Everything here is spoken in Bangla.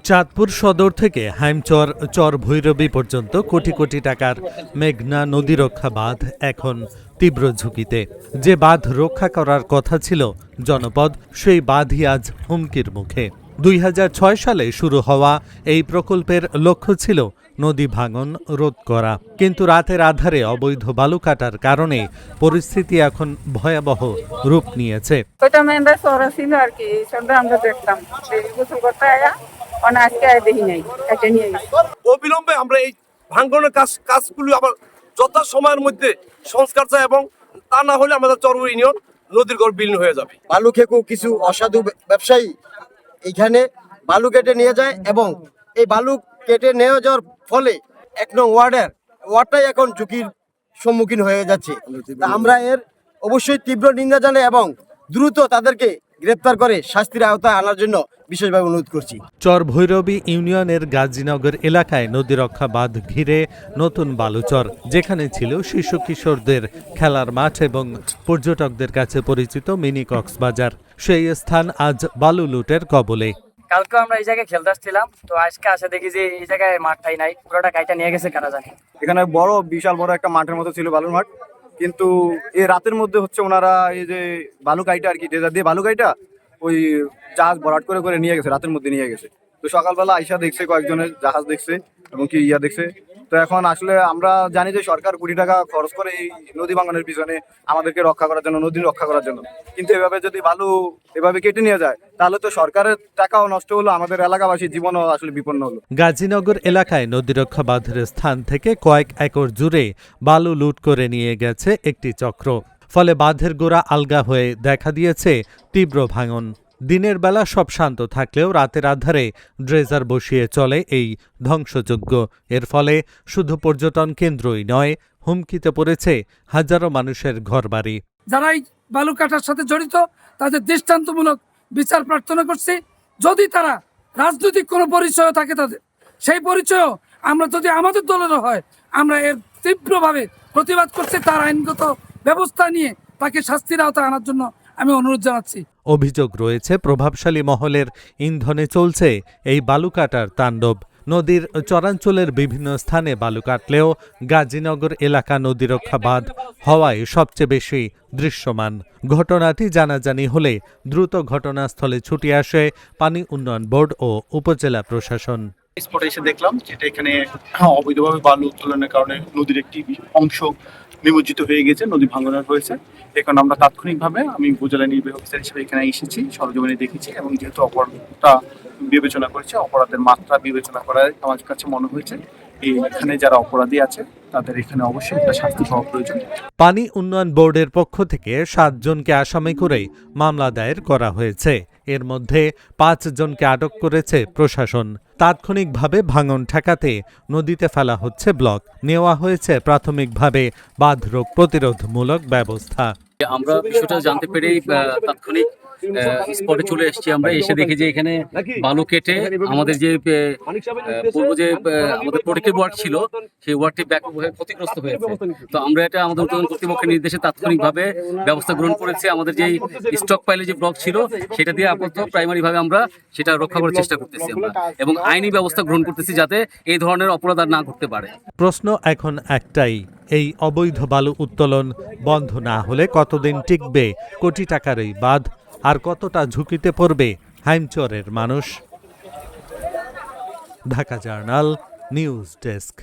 চাঁদপুর সদর থেকে হাইমচর চর ভৈরবী পর্যন্ত কোটি কোটি টাকার মেঘনা নদী রক্ষা বাঁধ এখন তীব্র ঝুঁকিতে। যে বাঁধ রক্ষা করার কথা ছিল জনপদ, সেই বাঁধই আজ হুমকির মুখে। ২০০৬ সালে শুরু হওয়া এই প্রকল্পের লক্ষ্য ছিল নদী ভাঙন রোধ করা, কিন্তু রাতের আধারে অবৈধ বালু কাটার কারণে পরিস্থিতি এখন ভয়াবহ রূপ নিয়েছে। ওইটা মেয়েরা শহরে ছিল আর কি, সন্ধ্যা আমরা দেখতাম গোসল করতে আয়া আজকে দেখি নাই, এটা নিয়ে অবিলম্বে আমরা এই ভাঙনের কাজগুলি আবার যথা সময়ের মধ্যে সংস্কার চাই, এবং তা না হলে আমাদের চর ইউনিয়ন নদীর গড় বিলীন হয়ে যাবে। বালু খেকু কিছু অসাধু ব্যবসায়ী এইখানে বালু কেটে নিয়ে যায়, এবং এই বালু কেটে নিয়ে যাওয়ার ফলে ১ নং ওয়ার্ডটাই এখন ঝুঁকির সম্মুখীন হয়ে যাচ্ছে। আমরা এর অবশ্যই তীব্র নিন্দা জানাই এবং দ্রুত তাদেরকে গ্রেপ্তার করে শাস্তির আওতায় আনার জন্য বিশেষভাবে অনুরোধ করছি। চর ভৈরবী ইউনিয়নের গাজীনগর এলাকায় নদী রক্ষা বাঁধ ঘিরে নতুন বালুচর, যেখানে ছিল শিশু কিশোরদের খেলার মাঠ এবং পর্যটকদের কাছে পরিচিত মিনি কক্সবাজার, সেই স্থান আজ বালু লুটের কবলে। কালকে আমরা এই জায়গায় খেলতে আসছিলাম, তো আজকে আসে দেখি যে এই জায়গায় মাঠটাই নাই, পুরোটা কাইটা নিয়ে গেছে কারা জানে। এখানে বিশাল বড় একটা মাঠের মতো ছিল বালুর মাঠ, কিন্তু এই রাতের মধ্যে হচ্ছে ওনারা এই যে বালু কাইটা আর কি ডেজার দিয়ে বালু কাইটা ওই জাহাজ ভরাট করে করে নিয়ে গেছে, রাতের মধ্যে নিয়ে গেছে। তো সকালবেলা আইসা দেখছে, কয়েকজনের জাহাজ দেখছে এবং কি দেখছে। তো এখন আসলে আমরা জানি যে সরকার কোটি টাকা খরচ করে এই নদী ভাঙনের পিছনে আমাদেরকে রক্ষা করার জন্য, নদী রক্ষা করার জন্য, কিন্তু এভাবে যদি বালু এভাবে কেটে নিয়ে যায় তাহলে তো সরকারের টাকাও নষ্ট হলো, আমাদের এলাকাবাসীর জীবনও আসলে বিপন্ন হলো। গাজীনগর এলাকায় নদী রক্ষা বাঁধের স্থান থেকে কয়েক একর জুড়ে বালু লুট করে নিয়ে গেছে একটি চক্র, ফলে বাঁধের গোড়া আলগা হয়ে দেখা দিয়েছে তীব্র ভাঙন। দিনের বেলা সব শান্ত থাকলেও রাতের আধারে ড্রেজার বসিয়ে চলে এই ধ্বংসযজ্ঞ। এর ফলে শুধু পর্যটন কেন্দ্রই নয়, হুমকিতে পড়েছে হাজারো মানুষের ঘরবাড়ি। যারাই বালু কাটার সাথে জড়িত তাদের দৃষ্টান্তমূলক বিচার প্রার্থনা করছি। যদি তারা রাজনৈতিক কোনো পরিচয় থাকে তাদের, সেই পরিচয়ও আমরা যদি আমাদের দলেরও হয়, আমরা এর তীব্রভাবে প্রতিবাদ করছি। তার আইনগত ব্যবস্থা নিয়ে তাকে শাস্তির আওতায় আনার জন্য আমি অনুরোধ জানাচ্ছি। অভিযোগ রয়েছে প্রভাবশালী মহলের ইন্ধনে চলছে এই বালু কাটার তাণ্ডব। নদীর চরাঞ্চলের বিভিন্ন স্থানে বালু কাটলেও গাজীনগর এলাকা নদী রক্ষা বাঁধ হওয়ায় সবচেয়ে বেশি দৃশ্যমান। ঘটনাটি জানাজানি হলে দ্রুত ঘটনাস্থলে ছুটে আসে পানি উন্নয়ন বোর্ড ও উপজেলা প্রশাসন। স্পটে এসে দেখলাম যেটা এখানে অবৈধভাবে বালু উত্তোলনের কারণে নদীর একটি অংশ নিমজ্জিত হয়ে গেছে, নদী ভাঙনের হয়েছে। এখন আমরা তাৎক্ষণিকভাবে, আমি উপজেলা নির্বাহী অফিসার হিসেবে এখানে এসেছি, সরজমিনে দেখেছি, এবং যেহেতু অপরাধটা বিবেচনা করেছে, অপরাধের মাত্রা বিবেচনা করায় আমার কাছে মনে হয়েছে এখানে যারা অপরাধী আছে তাদের এখানে অবশ্যই একটা শাস্তি হওয়া প্রয়োজন। পানি উন্নয়ন বোর্ডের পক্ষ থেকে 7 জনকে আসামি করে মামলা দায়ের করা হয়েছে। এর মধ্যে 5 জনকে আটক করেছে প্রশাসন। তাৎক্ষণিকভাবে ভাঙন ঠেকাতে নদীতে ফেলা হচ্ছে ব্লক, নেওয়া হয়েছে প্রাথমিকভাবে বাঁধ রোগ প্রতিরোধমূলক ব্যবস্থা। আমরা বিষয়টা জানতে পেরেই তাৎক্ষণিক স্পটে চলে এসেছি। আমরা এসে দেখি যে এখানে বালু কেটে আমাদের যে পূর্ব যে আমাদের প্রোটেক্টেড ওয়ার্ড ছিল, সেই ওয়ার্ডটি ব্যাপকভাবে ক্ষতিগ্রস্ত হয়েছে। তো আমরা এটা আমাদের উন্নয়ন কর্তৃপক্ষের নির্দেশে তাৎক্ষণিকভাবে ব্যবস্থা গ্রহণ করেছি। আমাদের যেই স্টক পাইলে যে ব্লক ছিল সেটা দিয়ে আপাতত প্রাইমারিভাবে আমরা সেটা রক্ষা করার চেষ্টা করতেছি আমরা, এবং আইনি ব্যবস্থা গ্রহণ করতেছি যাতে এই ধরনের অপরাধ আর না ঘটতে পারে। প্রশ্ন এখন একটাই, এই অবৈধ বালু উত্তোলন বন্ধ না হলে কতদিন টিকবে কোটি টাকার এই বাঁধ, আর কতটা ঝুঁকিতে পড়বে হাইমচরের মানুষ? Dhaka journal news desk.